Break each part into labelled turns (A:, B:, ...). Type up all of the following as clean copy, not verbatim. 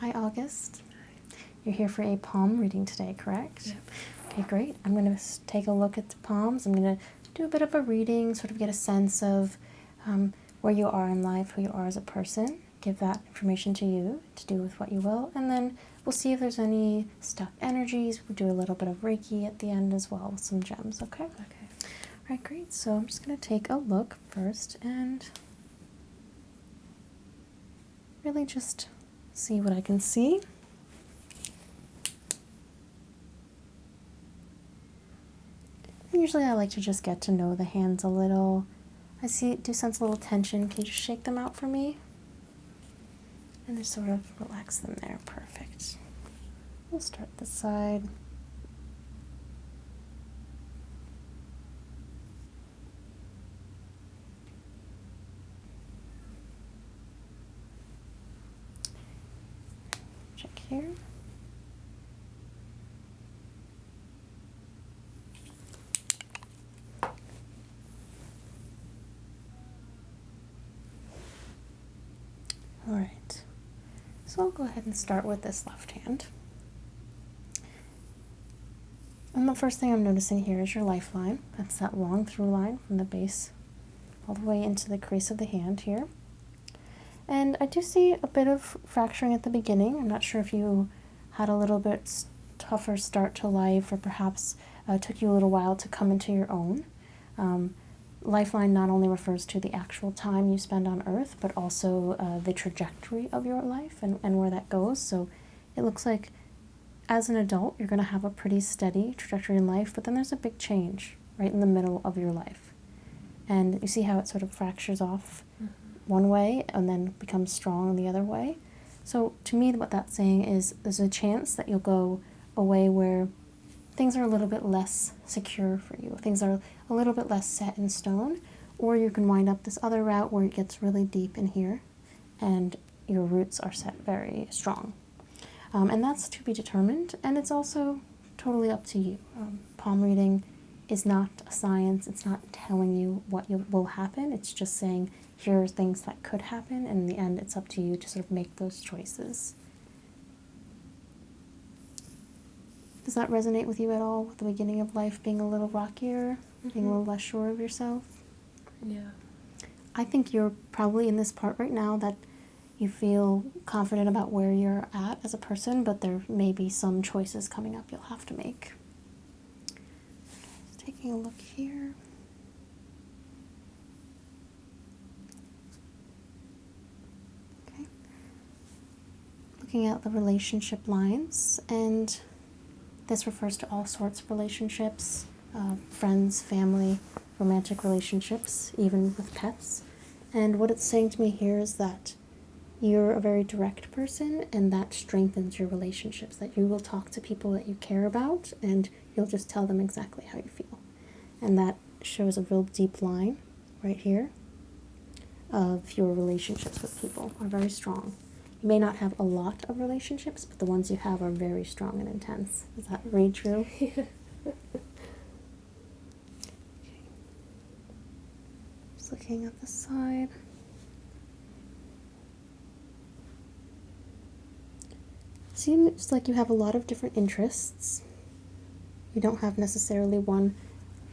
A: Hi, August. You're here for a palm reading today, correct?
B: Yep.
A: Okay, great. I'm going to take a look at the palms. I'm going to do a bit of a reading, sort of get a sense of where you are in life, who you are as a person. Give that information to you to do with what you will. And then we'll see if there's any stuck energies. We'll do a little bit of Reiki at the end as well with some gems, okay?
B: Okay.
A: All right, great. So I'm just going to take a look first and really just see what I can see. Usually I like to just get to know the hands a little. I do sense a little tension. Can you just shake them out for me? And just sort of relax them there. Perfect. We'll start this side. Check here. All right. So I'll go ahead and start with this left hand. And the first thing I'm noticing here is your lifeline. That's that long through line from the base all the way into the crease of the hand here. And I do see a bit of fracturing at the beginning. I'm not sure if you had a little bit tougher start to life or perhaps took you a little while to come into your own. Lifeline not only refers to the actual time you spend on Earth, but also the trajectory of your life and where that goes. So it looks like as an adult, you're going to have a pretty steady trajectory in life, but then there's a big change right in the middle of your life. And you see how it sort of fractures off one way and then becomes strong the other way. So to me, what that's saying is there's a chance that you'll go a way where things are a little bit less secure for you. Things are a little bit less set in stone, or you can wind up this other route where it gets really deep in here and your roots are set very strong. And that's to be determined, and it's also totally up to you. Palm reading is not a science. It's not telling you what will happen. It's just saying here are things that could happen, and in the end it's up to you to sort of make those choices. Does that resonate with you at all, with the beginning of life being a little rockier, being a little less sure of yourself?
B: Yeah.
A: I think you're probably in this part right now that you feel confident about where you're at as a person, but there may be some choices coming up you'll have to make. Just taking a look here. Okay. Looking at the relationship lines, and this refers to all sorts of relationships, friends, family, romantic relationships, even with pets. And what it's saying to me here is that you're a very direct person, and that strengthens your relationships, that you will talk to people that you care about, and you'll just tell them exactly how you feel. And that shows a real deep line right here of your relationships with people are very strong. You may not have a lot of relationships, but the ones you have are very strong and intense. Is that really true?
B: Yeah.
A: Just looking at the side. Seems like you have a lot of different interests. You don't have necessarily one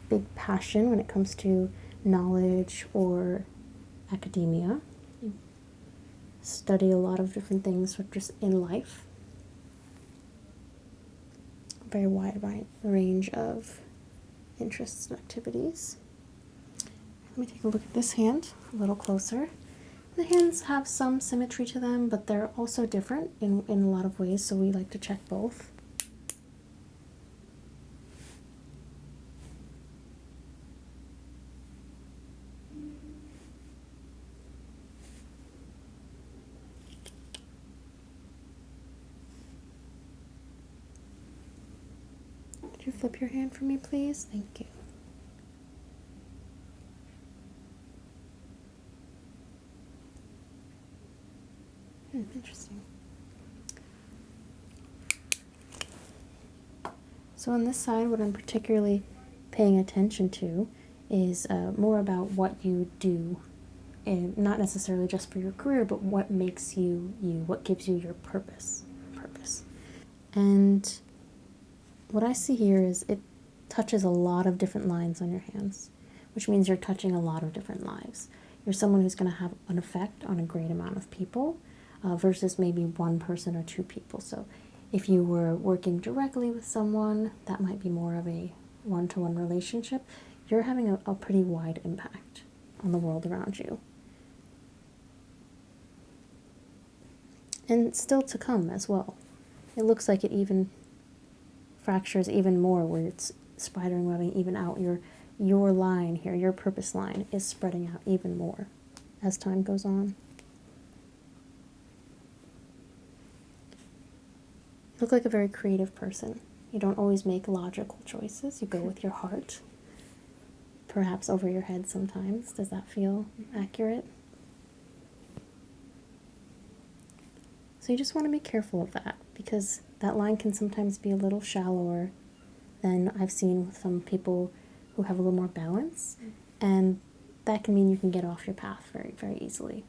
A: big passion when it comes to knowledge or academia. You study a lot of different things just in life. A very wide range of interests and activities. Let me take a look at this hand a little closer. The hands have some symmetry to them, but they're also different in a lot of ways, so we like to check both. Could you flip your hand for me, please? Thank you. Interesting. So on this side, what I'm particularly paying attention to is more about what you do and not necessarily just for your career, but what makes you you, what gives you your purpose. And what I see here is it touches a lot of different lines on your hands, which means you're touching a lot of different lives. You're someone who's going to have an effect on a great amount of people versus maybe one person or two people. So if you were working directly with someone, that might be more of a one-to-one relationship. You're having a pretty wide impact on the world around you. And still to come as well. It looks like it even fractures even more, where it's spider and webbing even out. Your line here, your purpose line, is spreading out even more as time goes on. You look like a very creative person. You don't always make logical choices. You go with your heart, perhaps over your head sometimes. Does that feel accurate? So you just want to be careful of that, because that line can sometimes be a little shallower than I've seen with some people who have a little more balance, and that can mean you can get off your path very, very easily.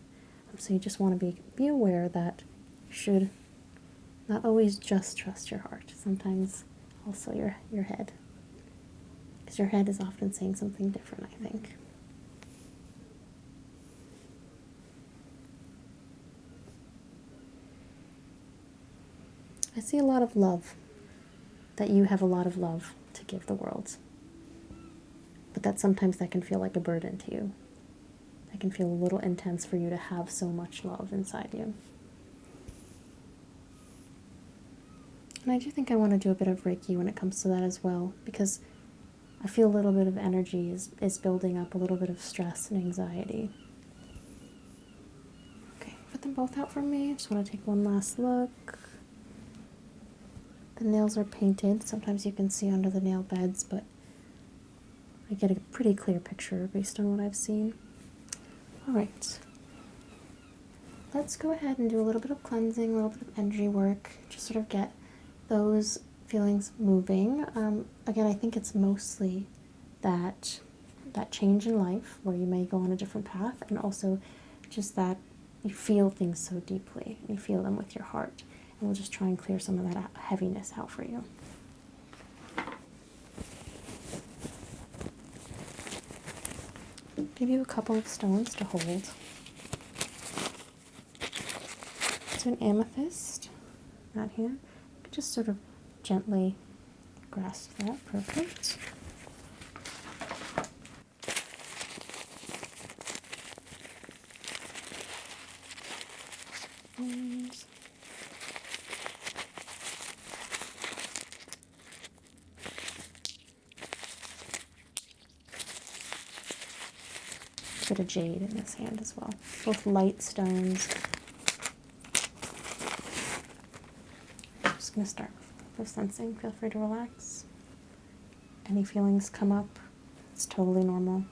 A: So you just want to be aware that you should not always just trust your heart, sometimes also your head, because your head is often saying something different, I think. I see a lot of love, that you have a lot of love to give the world. But that sometimes that can feel like a burden to you. That can feel a little intense for you to have so much love inside you. And I do think I want to do a bit of Reiki when it comes to that as well, because I feel a little bit of energy is building up, a little bit of stress and anxiety. Okay, put them both out for me. I just want to take one last look. The nails are painted. Sometimes you can see under the nail beds, but I get a pretty clear picture based on what I've seen. All right. Let's go ahead and do a little bit of cleansing, a little bit of energy work, just sort of get those feelings moving. Again, I think it's mostly that change in life where you may go on a different path, and also just that you feel things so deeply. You feel them with your heart. And we'll just try and clear some of that heaviness out for you. Give you a couple of stones to hold. So an amethyst, right here. You can just sort of gently grasp that. Perfect. And a bit of jade in this hand as well. Both light stones. I'm just going to start with sensing. Feel free to relax. Any feelings come up, it's totally normal.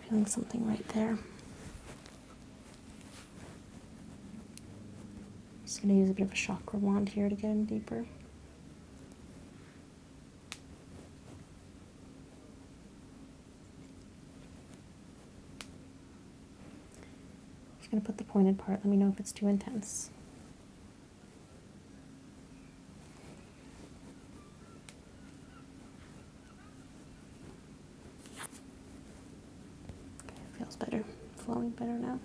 A: Feeling something right there. Just going to use a bit of a chakra wand here to get in deeper. Just going to put the pointed part. Let me know if it's too intense. Feels better, flowing better now.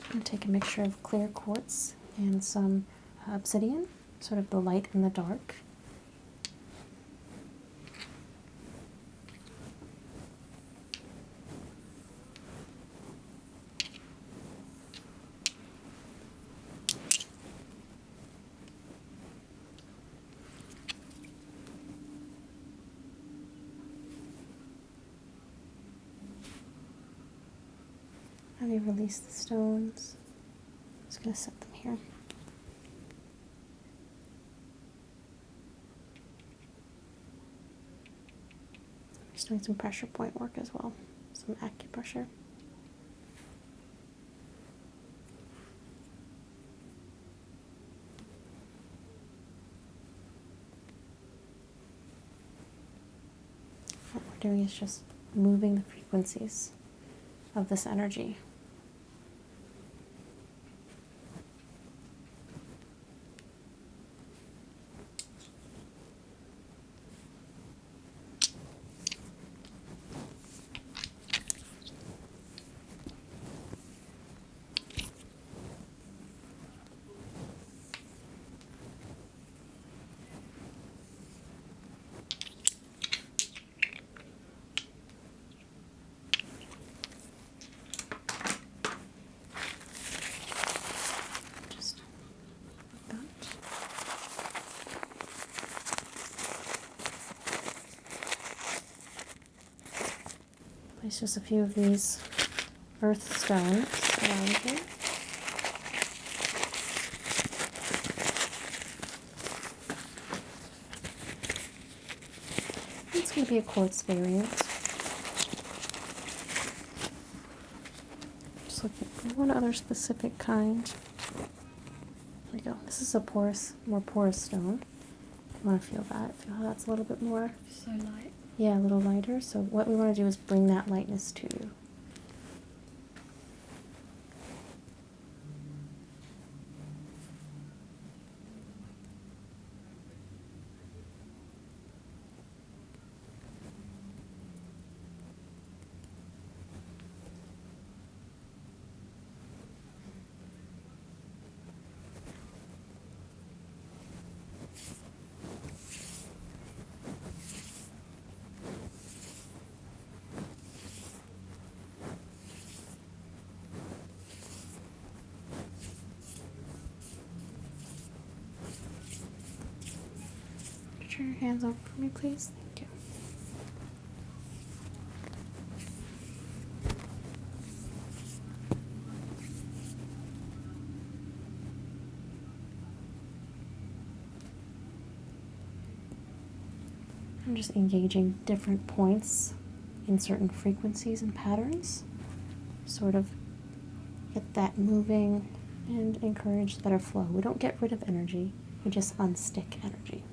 A: I'm going to take a mixture of clear quartz and some obsidian, sort of the light and the dark. Let me release the stones. I'm just going to set them here. Just doing some pressure point work as well, some acupressure. What we're doing is just moving the frequencies of this energy. Place just a few of these earth stones around here. It's going to be a quartz variant. Just looking for one other specific kind. There we go. This is a more porous stone. I want to feel that. Feel how that's a little bit more.
B: So light.
A: Yeah, a little lighter. So what we want to do is bring that lightness to you. Turn your hands over for me, please. Thank you. I'm just engaging different points in certain frequencies and patterns. Sort of get that moving and encourage better flow. We don't get rid of energy, we just unstick energy.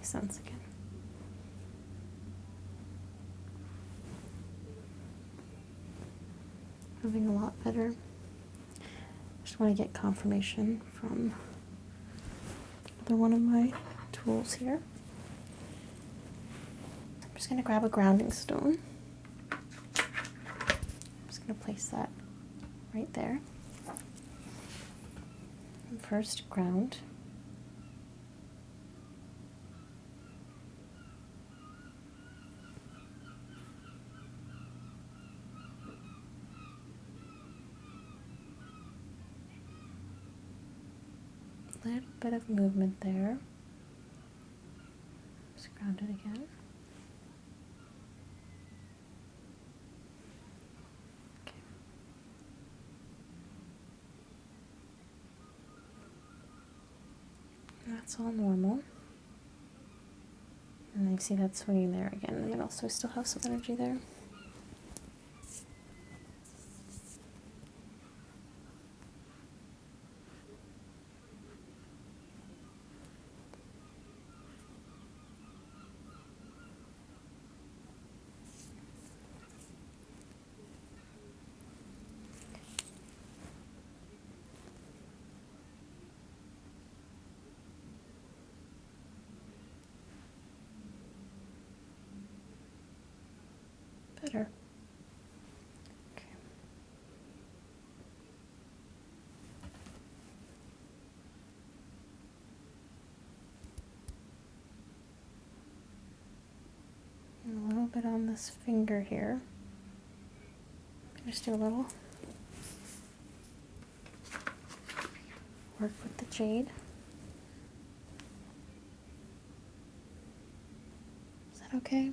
A: Sense again. Moving a lot better. Just want to get confirmation from another one of my tools here. I'm just going to grab a grounding stone. I'm just going to place that right there. And first, ground. Little bit of movement there. Just ground it again. Okay. And that's all normal. And then you see that swinging there again in the middle, so we still have some energy there. Better. Okay. And a little bit on this finger here. Just do a little work with the jade. that okay?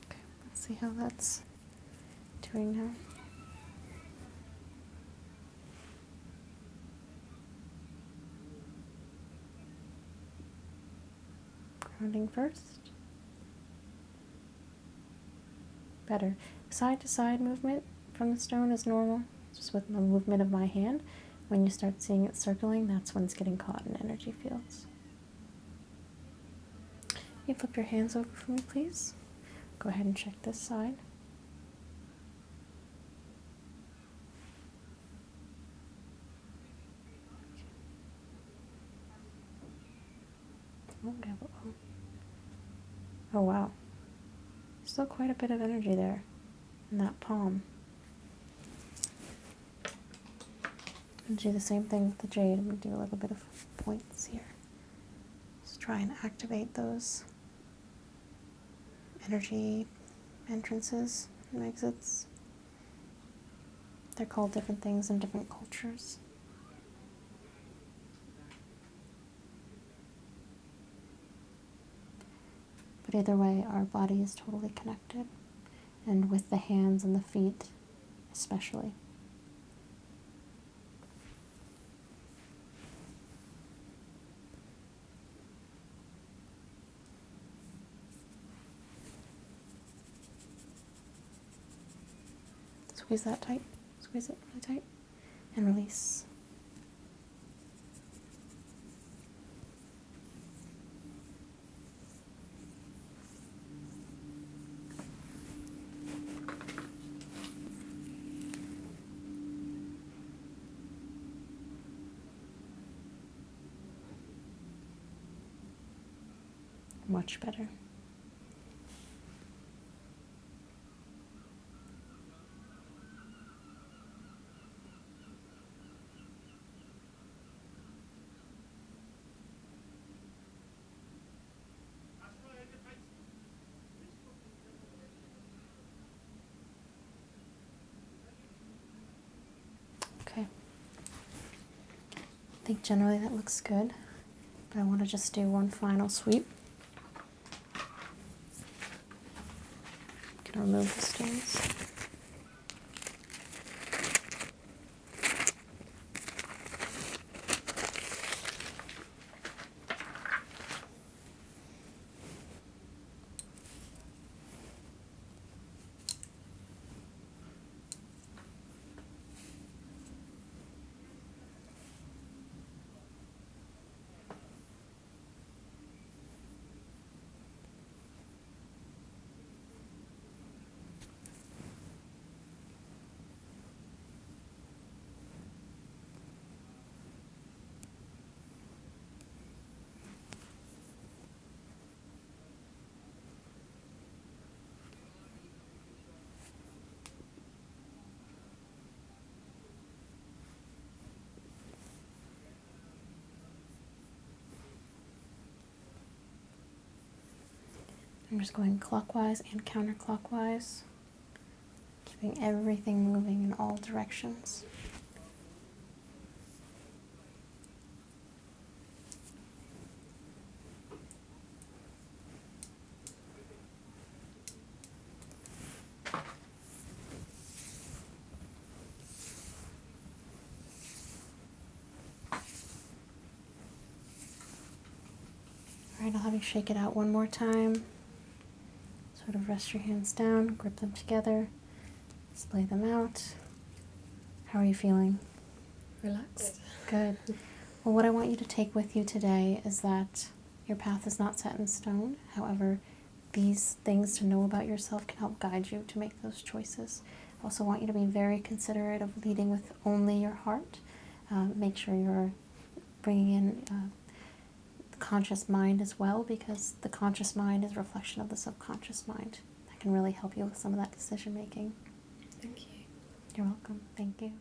A: Okay, let's see how that's doing now. Grounding first. Better. Side to side movement from the stone is normal, just with the movement of my hand. When you start seeing it circling, that's when it's getting caught in energy fields. You flip your hands over for me, please. Go ahead and check this side. Okay. Oh wow. Still quite a bit of energy there in that palm. And do the same thing with the jade. I'm going to do a little bit of points here. Just try and activate those energy entrances and exits. They're called different things in different cultures. But either way, our body is totally connected, and with the hands and the feet especially. Squeeze that tight. Squeeze it really tight. And release. Much better. Okay. I think generally that looks good, but I want to just do one final sweep. Can remove the stones. I'm just going clockwise and counterclockwise, keeping everything moving in all directions. Alright, I'll have you shake it out one more time. Sort of rest your hands down, grip them together, splay them out. How are you feeling?
B: Relaxed.
A: Good. Well, what I want you to take with you today is that your path is not set in stone. However, these things to know about yourself can help guide you to make those choices. I also want you to be very considerate of leading with only your heart. Make sure you're bringing in the conscious mind as well, because the conscious mind is a reflection of the subconscious mind. I can really help you with some of that decision making.
B: Thank you.
A: You're welcome. Thank you.